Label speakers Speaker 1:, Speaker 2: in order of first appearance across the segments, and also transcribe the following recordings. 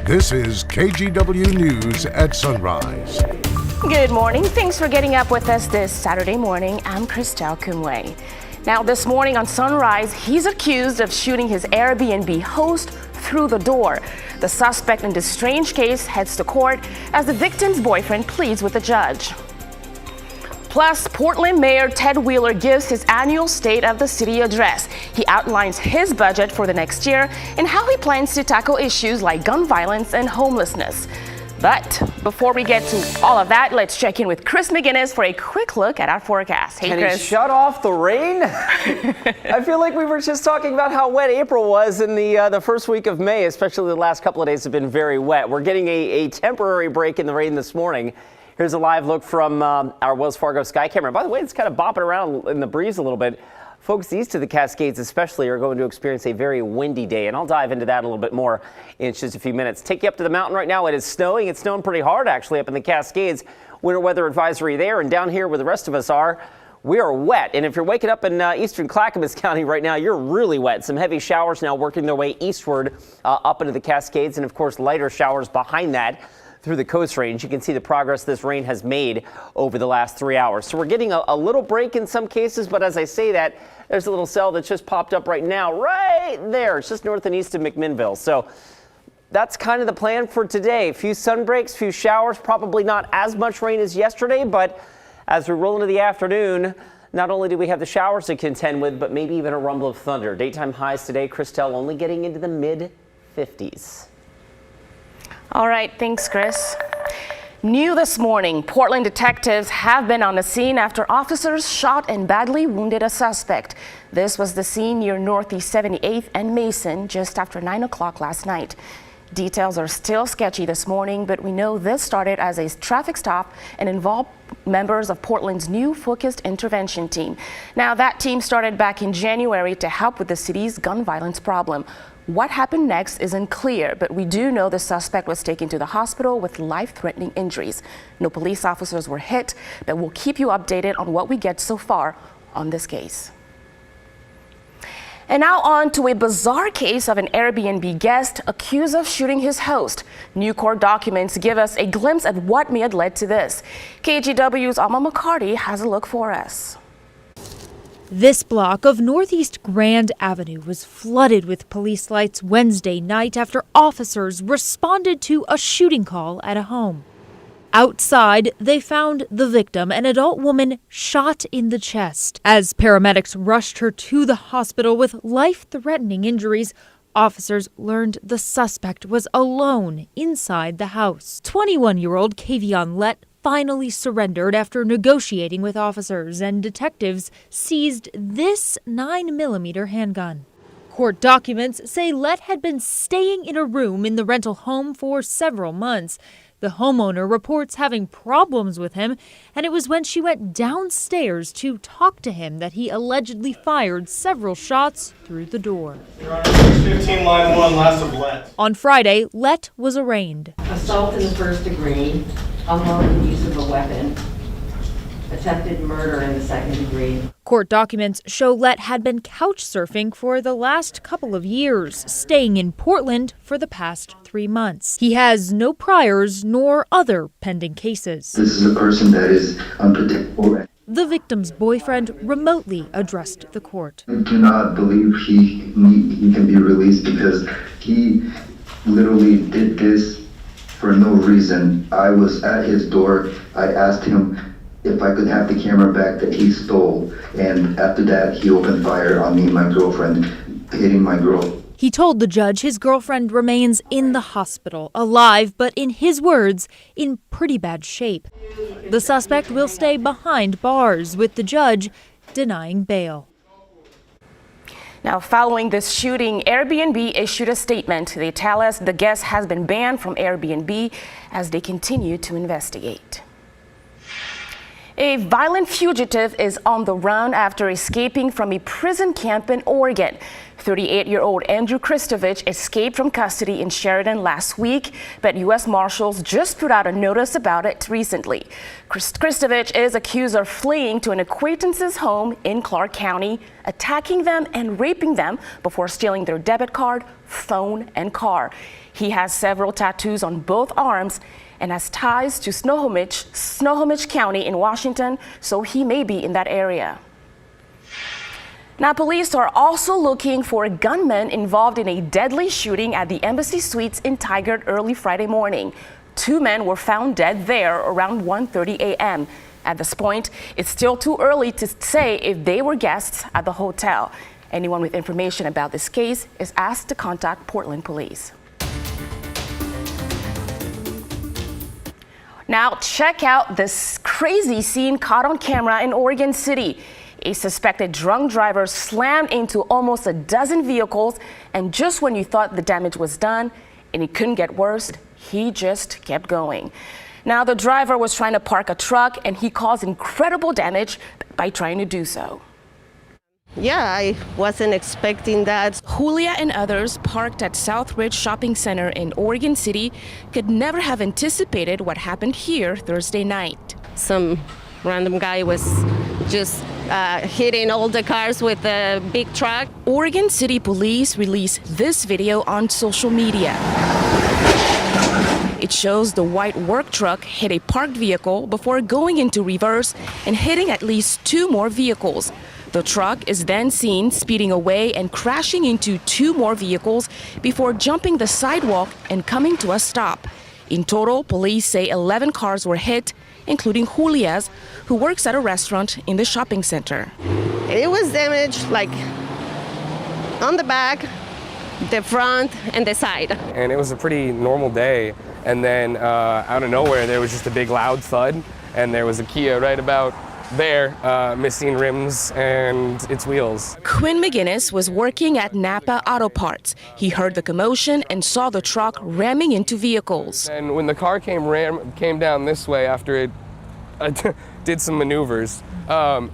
Speaker 1: This is KGW News at Sunrise.
Speaker 2: Good morning. Thanks for getting up with us this Saturday morning. I'm Christelle Kunway. Now, this morning on Sunrise, he's accused of shooting his Airbnb host through the door. The suspect in this strange case heads to court as the victim's boyfriend pleads with the judge. Plus, Portland Mayor Ted Wheeler gives his annual State of the City address. He outlines his budget for the next year and how he plans to tackle issues like gun violence and homelessness. But before we get to all of that, let's check in with Chris McGinnis for a quick look at our forecast. Hey,
Speaker 3: Can
Speaker 2: Chris.
Speaker 3: he shut off the rain? I feel like we were just talking about how wet April was in the first week of May, especially the last couple of days have been very wet. We're getting a temporary break in the rain this morning. Here's a live look from our Wells Fargo sky camera. By the way, it's kind of bopping around in the breeze a little bit. Folks east of the Cascades especially are going to experience a very windy day, and I'll dive into that a little bit more in just a few minutes. Take you up to the mountain right now. It is snowing. It's snowing pretty hard, actually, up in the Cascades. Winter weather advisory there, and down here where the rest of us are, we are wet. And if you're waking up in eastern Clackamas County right now, you're really wet. Some heavy showers now working their way eastward up into the Cascades, and of course lighter showers behind that through the Coast Range. You can see the progress this rain has made over the last 3 hours. So we're getting a little break in some cases, but as I say that, there's a little cell that just popped up right now, right there. It's just north and east of McMinnville. So that's kind of the plan for today. A few sun breaks, few showers, probably not as much rain as yesterday, but as we roll into the afternoon, not only do we have the showers to contend with, but maybe even a rumble of thunder. Daytime highs today, Christelle, only getting into the mid-50s.
Speaker 2: All right, thanks, Chris. New this morning, Portland detectives have been on the scene after officers shot and badly wounded a suspect. This was the scene near Northeast 78th and Mason just after 9 o'clock last night. Details are still sketchy this morning, but we know this started as a traffic stop and involved members of Portland's new focused intervention team. Now, that team started back in January to help with the city's gun violence problem. What happened next isn't clear, but we do know the suspect was taken to the hospital with life-threatening injuries. No police officers were hit, but we'll keep you updated on what we get so far on this case. And now on to a bizarre case of an Airbnb guest accused of shooting his host. New court documents give us a glimpse at what may have led to this. KGW's Alma McCarty has a look for us.
Speaker 4: This block of Northeast Grand Avenue was flooded with police lights Wednesday night after officers responded to a shooting call at a home. Outside, they found the victim, an adult woman, shot in the chest. As paramedics rushed her to the hospital with life-threatening injuries, officers learned the suspect was alone inside the house. 21-year-old Kavion Lett finally surrendered after negotiating with officers, and detectives seized this 9mm handgun. Court documents say Lett had been staying in a room in the rental home for several months. The homeowner reports having problems with him, and it was when she went downstairs to talk to him that he allegedly fired several shots through the door.
Speaker 5: Your Honor, 615 line 1, last of Lett.
Speaker 4: On Friday, Lett was arraigned.
Speaker 6: Assault in the first degree, unlawful use of a weapon, attempted murder in the second degree.
Speaker 4: Court documents show Lett had been couch surfing for the last couple of years, staying in Portland for the past 3 months. He has no priors nor other pending cases.
Speaker 7: This is a person that is unpredictable.
Speaker 4: The victim's boyfriend remotely addressed the court.
Speaker 7: I do not believe he can be released because he literally did this for no reason. I was at his door. I asked him if I could have the camera back that he stole, and after that he opened fire on me and my girlfriend, hitting my girl.
Speaker 4: He told the judge his girlfriend remains in the hospital, alive, but in his words, in pretty bad shape. The suspect will stay behind bars, with the judge denying bail.
Speaker 2: Now, following this shooting, Airbnb issued a statement. They tell us the guest has been banned from Airbnb as they continue to investigate. A violent fugitive is on the run after escaping from a prison camp in Oregon. 38-year-old Andrew Kristovich escaped from custody in Sheridan last week, but U.S. Marshals just put out a notice about it recently. Kristovich is accused of fleeing to an acquaintance's home in Clark County, attacking them and raping them before stealing their debit card, phone, and car. He has several tattoos on both arms and has ties to Snohomish County in Washington, so he may be in that area. Now, police are also looking for a gunman involved in a deadly shooting at the Embassy Suites in Tigard early Friday morning. 2 men were found dead there around 1:30 a.m. At this point, it's still too early to say if they were guests at the hotel. Anyone with information about this case is asked to contact Portland Police. Now, check out this crazy scene caught on camera in Oregon City. A suspected drunk driver slammed into almost a dozen vehicles, and just when you thought the damage was done and it couldn't get worse, he just kept going. Now, the driver was trying to park a truck, and he caused incredible damage by trying to do so.
Speaker 8: Yeah, I wasn't expecting that.
Speaker 2: Julia and others parked at Southridge Shopping Center in Oregon City could never have anticipated what happened here Thursday night.
Speaker 8: Some random guy was just hitting all the cars with a big truck.
Speaker 2: Oregon City Police released this video on social media. It shows the white work truck hit a parked vehicle before going into reverse and hitting at least 2 more vehicles. The truck is then seen speeding away and crashing into 2 more vehicles before jumping the sidewalk and coming to a stop. In total, police say 11 cars were hit, including Julia's, who works at a restaurant in the shopping center.
Speaker 8: It was damaged like on the back, the front, and the side.
Speaker 9: And it was a pretty normal day. And then out of nowhere, there was just a big loud thud, and there was a Kia right about there, missing rims and its wheels.
Speaker 2: Quinn McGinnis was working at Napa Auto Parts. He heard the commotion and saw the truck ramming into vehicles.
Speaker 9: And when the car came down this way after it did some maneuvers,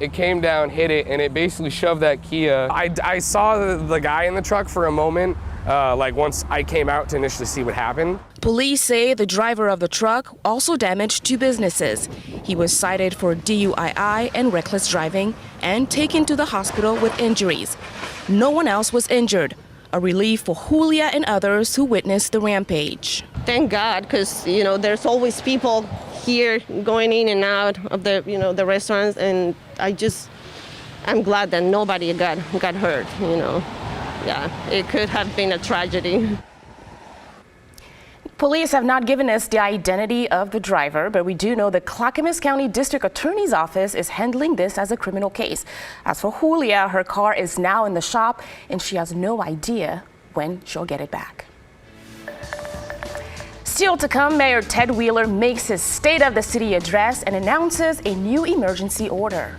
Speaker 9: it came down, hit it, and it basically shoved that Kia. I saw the guy in the truck for a moment, like once I came out to initially see what happened.
Speaker 2: Police say the driver of the truck also damaged 2 businesses. He was cited for DUI and reckless driving and taken to the hospital with injuries. No one else was injured, a relief for Julia and others who witnessed the rampage.
Speaker 8: Thank God, because there's always people here going in and out of the restaurants, and I'm glad that nobody got hurt. Yeah, it could have been a tragedy.
Speaker 2: Police have not given us the identity of the driver, but we do know the Clackamas County District Attorney's Office is handling this as a criminal case. As for Julia, her car is now in the shop, and she has no idea when she'll get it back. Still to come, Mayor Ted Wheeler makes his State of the City address and announces a new emergency order.